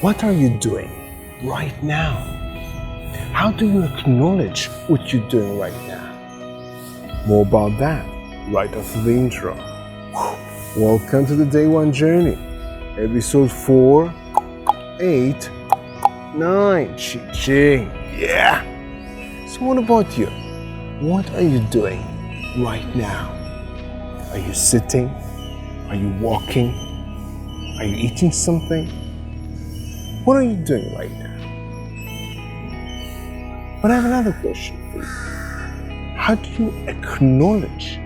What are you doing right now? How do you acknowledge what you're doing right now? More about that right after the intro. Welcome to the Day One Journey, episode 4, 8, 9. Ching. Yeah! So what about you? What are you doing right now? Are you sitting? Are you walking? Are you eating something? What are you doing right now? But I have another question for you. How do you acknowledge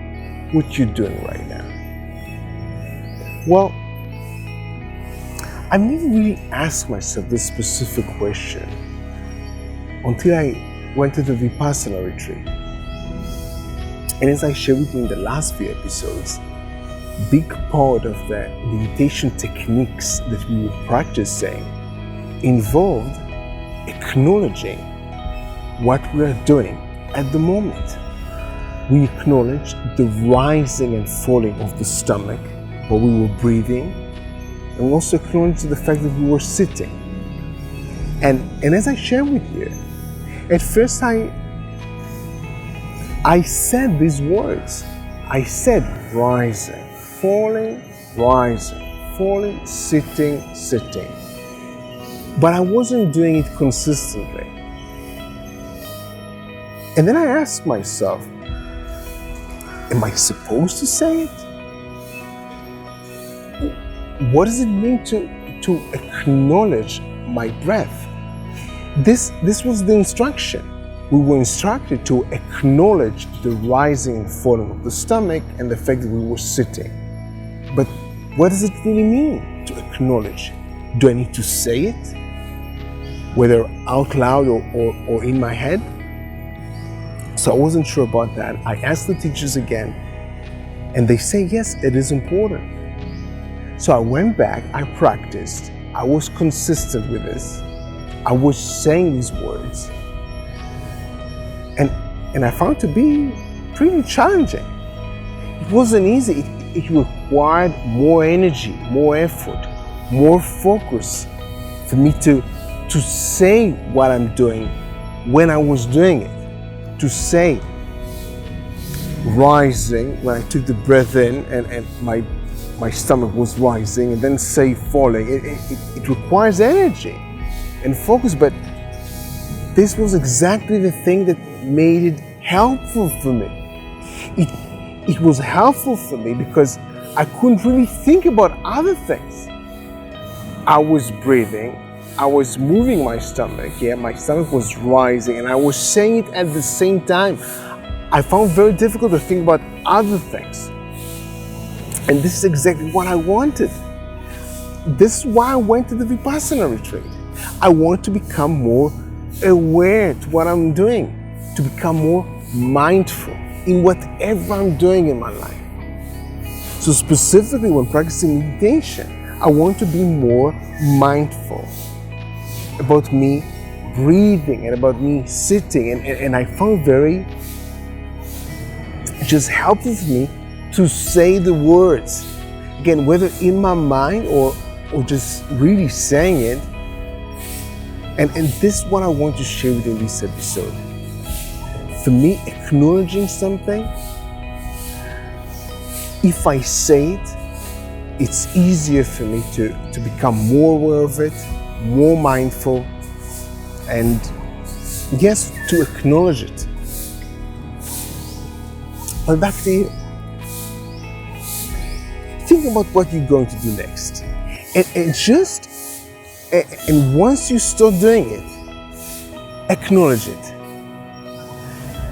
what you're doing right now? Well, I've never really asked myself this specific question until I went to the Vipassana retreat. And as I shared with you in the last few episodes, big part of the meditation techniques that we were practicing involved acknowledging what we are doing at the moment. We acknowledge the rising and falling of the stomach while we were breathing, and we also acknowledge the fact that we were sitting. And as I shared with you, at first I said these words. I said rising, falling, sitting. But I wasn't doing it consistently. And then I asked myself, am I supposed to say it? What does it mean to acknowledge my breath? This was the instruction. We were instructed to acknowledge the rising and falling of the stomach and the fact that we were sitting. But what does it really mean to acknowledge? Do I need to say it? Whether out loud or in my head? So I wasn't sure about that. I asked the teachers again, and they say, yes, it is important. So I went back, I practiced, I was consistent with this. I was saying these words. And I found it to be pretty challenging. It wasn't easy. It required more energy, more effort, more focus for me to say what I'm doing when I was doing it. To say rising when I took the breath in and my stomach was rising, and then say falling. It requires energy and focus, but this was exactly the thing that made it helpful for me. It was helpful for me because I couldn't really think about other things. I was breathing, I was moving my stomach, my stomach was rising, and I was saying it at the same time. I found it very difficult to think about other things. And this is exactly what I wanted. This is why I went to the Vipassana retreat. I want to become more aware to what I'm doing, to become more mindful in whatever I'm doing in my life. So specifically when practicing meditation, I want to be more mindful about me breathing and about me sitting. And I found very just helpful for me to say the words. Again, whether in my mind or just really saying it. And this is what I want to share with you in this episode. For me, acknowledging something, if I say it, it's easier for me to become more aware of it, more mindful, and yes, to acknowledge it. But back to you. Think about what you're going to do next. And once you start doing it, acknowledge it.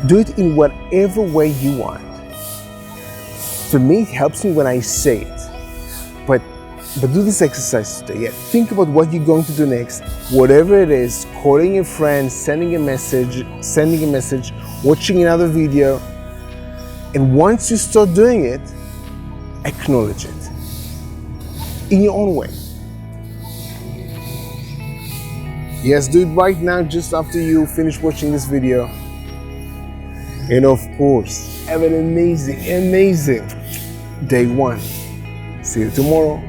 Do it in whatever way you want. For me, it helps me when I say it. But do this exercise today. Think about what you're going to do next. Whatever it is, calling a friend, sending a message, watching another video. And once you start doing it, acknowledge it. In your own way. Yes, do it right now, just after you finish watching this video. And of course, have an amazing day one. See you tomorrow.